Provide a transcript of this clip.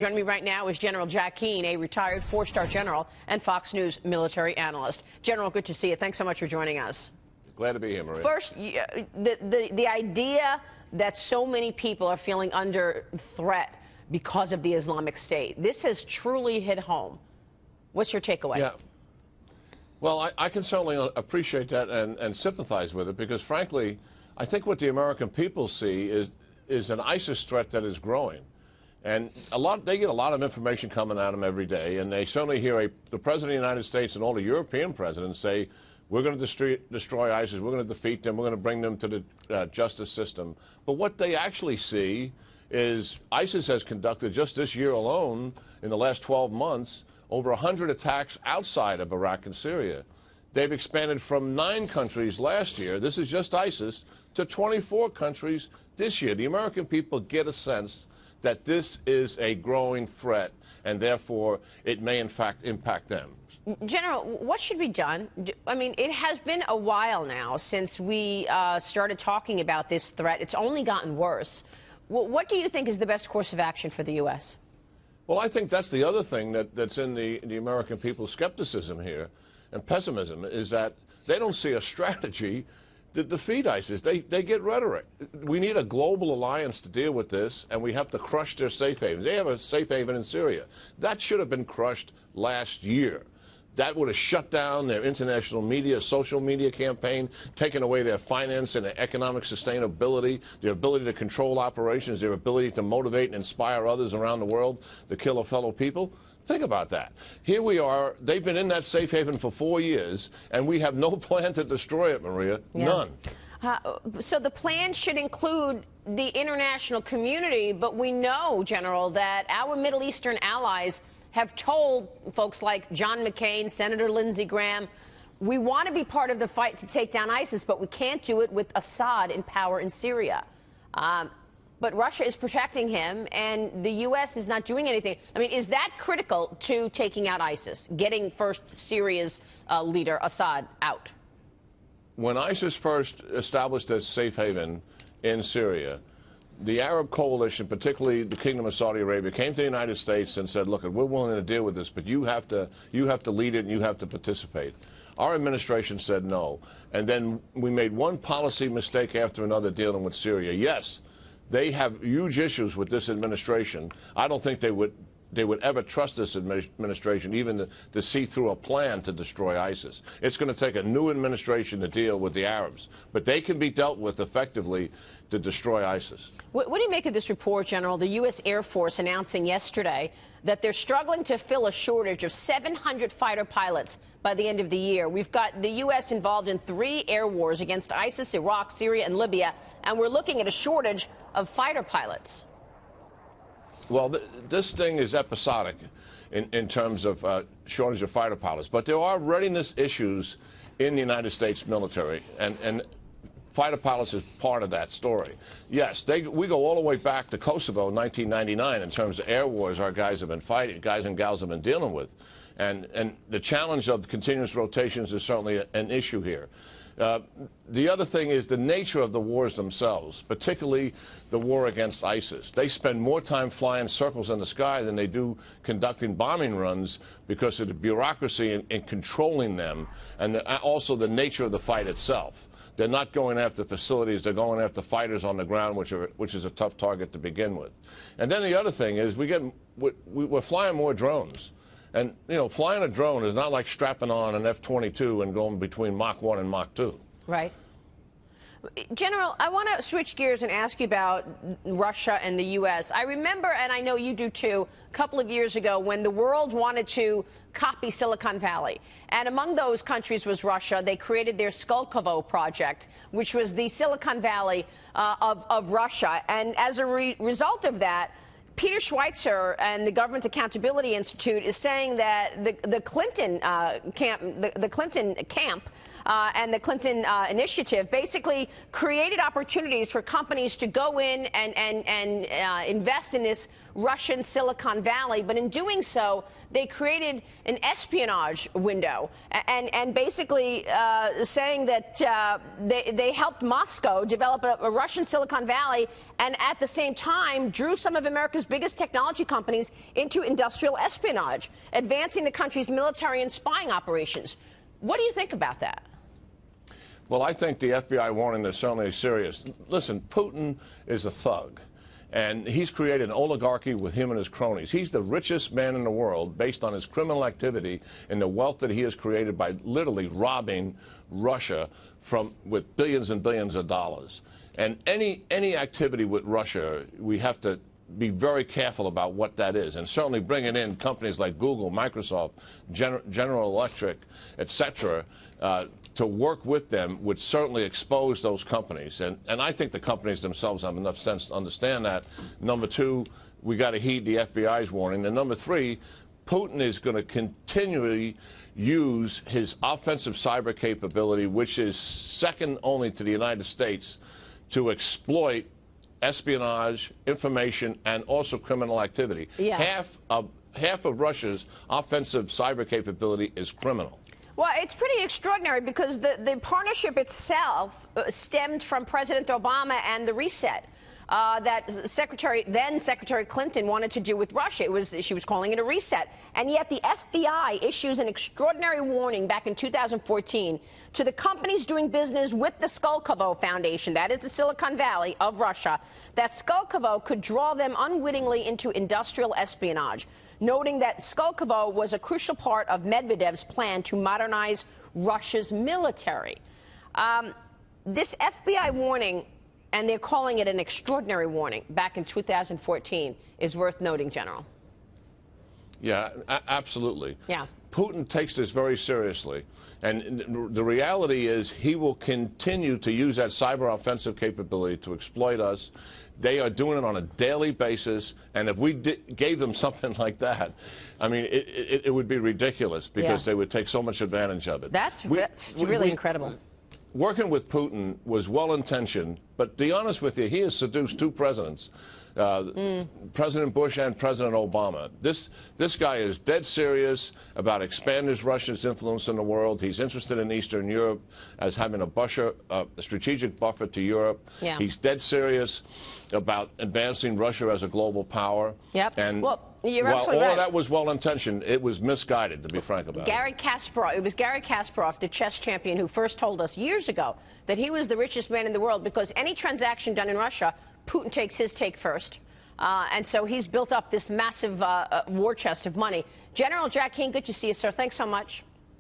Joining me right now is General Jack Keane, a retired four-star general and Fox News military analyst. General, good to see you. Thanks so much for joining us. Glad to be here, Maria. First, the idea that so many people are feeling under threat because of the Islamic State, this has truly hit home. What's your takeaway? Yeah. Well, I can certainly appreciate that and sympathize with it because, frankly, I think what the American people see is an ISIS threat that is growing. And they get a lot of information coming at them every day, and they certainly hear the President of the United States and all the European presidents say, we're going to destroy ISIS, we're going to defeat them, we're going to bring them to the justice system. But what they actually see is ISIS has conducted, just this year alone, in the last 12 months, over 100 attacks outside of Iraq and Syria. They've expanded from 9 countries last year, this is just ISIS, to 24 countries this year. The American people get a sense that this is a growing threat, and therefore it may in fact impact them. General, what should be done? I mean, it has been a while now since we started talking about this threat. It's only gotten worse. What do you think is the best course of action for the U.S.? Well, I think that's the other thing that's in the American people's skepticism here and pessimism, is that they don't see a strategy to defeat ISIS. They get rhetoric. We need a global alliance to deal with this, and we have to crush their safe havens. They have a safe haven in Syria. That should have been crushed last year. That would have shut down their international media, social media campaign, taken away their finance and their economic sustainability, their ability to control operations, their ability to motivate and inspire others around the world to kill their fellow people. Think about that. Here we are. They've been in that safe haven for 4 years, and we have no plan to destroy it, Maria. Yeah. None. So the plan should include the international community, but we know, General, that our Middle Eastern allies have told folks like John McCain, Senator Lindsey Graham, we want to be part of the fight to take down ISIS, but we can't do it with Assad in power in Syria. But Russia is protecting him, and the U.S. is not doing anything. I mean, is that critical to taking out ISIS, getting first Syria's leader, Assad, out? When ISIS first established its safe haven in Syria, the Arab coalition, particularly the Kingdom of Saudi Arabia, came to the United States and said, look, we're willing to deal with this, but you have to lead it and you have to participate. Our administration said no. And then we made one policy mistake after another dealing with Syria. Yes, they have huge issues with this administration. I don't think they would ever trust this administration even to see through a plan to destroy ISIS. It's going to take a new administration to deal with the Arabs, but they can be dealt with effectively to destroy ISIS. What do you make of this report, General? The U.S. Air Force announcing yesterday that they're struggling to fill a shortage of 700 fighter pilots by the end of the year. We've got the U.S. involved in 3 air wars against ISIS, Iraq, Syria, and Libya, and we're looking at a shortage of fighter pilots. Well, this thing is episodic in terms of shortage of fighter pilots, but there are readiness issues in the United States military, and fighter pilots is part of that story. Yes, we go all the way back to Kosovo in 1999 in terms of air wars our guys have been fighting, guys and gals have been dealing with. And the challenge of continuous rotations is certainly an issue here. The other thing is the nature of the wars themselves, particularly the war against ISIS. They spend more time flying circles in the sky than they do conducting bombing runs because of the bureaucracy in controlling them, and also the nature of the fight itself. They're not going after facilities, they're going after fighters on the ground, which is a tough target to begin with. And then the other thing is we're flying more drones. And, you know, flying a drone is not like strapping on an F-22 and going between Mach 1 and Mach 2. Right. General, I want to switch gears and ask you about Russia and the U.S. I remember, and I know you do too, a couple of years ago when the world wanted to copy Silicon Valley. And among those countries was Russia. They created their Skolkovo project, which was the Silicon Valley of Russia. And as a result of that, Peter Schweitzer and the Government Accountability Institute is saying that the Clinton camp and the Clinton initiative basically created opportunities for companies to go in and invest in this Russian Silicon Valley, but in doing so, they created an espionage window and basically saying that they helped Moscow develop a Russian Silicon Valley and at the same time drew some of America's biggest technology companies into industrial espionage, advancing the country's military and spying operations. What do you think about that? Well, I think the FBI warning is certainly serious. Listen, Putin is a thug. And he's created an oligarchy with him and his cronies. He's the richest man in the world based on his criminal activity and the wealth that he has created by literally robbing Russia with billions and billions of dollars. And any activity with Russia, we have to be very careful about what that is. And certainly bringing in companies like Google, Microsoft, General Electric, etc., to work with them would certainly expose those companies. And I think the companies themselves have enough sense to understand that. Number two, we got to heed the FBI's warning. And number three, Putin is going to continually use his offensive cyber capability, which is second only to the United States, to exploit espionage, information, and also criminal activity. Yeah. Half of Russia's offensive cyber capability is criminal. Well, it's pretty extraordinary because the partnership itself stemmed from President Obama and the reset that then Secretary Clinton wanted to do with Russia. She was calling it a reset. And yet the FBI issues an extraordinary warning back in 2014 to the companies doing business with the Skolkovo Foundation, that is the Silicon Valley of Russia, that Skolkovo could draw them unwittingly into industrial espionage, noting that Skolkovo was a crucial part of Medvedev's plan to modernize Russia's military. This FBI warning, and they're calling it an extraordinary warning, back in 2014, is worth noting, General. Yeah, absolutely. Yeah. Putin takes this very seriously. And the reality is he will continue to use that cyber offensive capability to exploit us. They are doing it on a daily basis. And if we gave them something like that, I mean, it would be ridiculous because they would take so much advantage of it. That's really incredible. Working with Putin was well-intentioned, but to be honest with you, he has seduced two presidents, President Bush and President Obama. This guy is dead serious about expanding Russia's influence in the world. He's interested in Eastern Europe as having a strategic buffer to Europe. Yeah. He's dead serious about advancing Russia as a global power. Yep. And well, you're while absolutely all right. of that was well-intentioned, it was misguided, to be frank about it. It was Garry Kasparov, the chess champion, who first told us years ago that he was the richest man in the world because any transaction done in Russia, Putin takes his take first. And so he's built up this massive war chest of money. General Jack Keane, good to see you, sir. Thanks so much.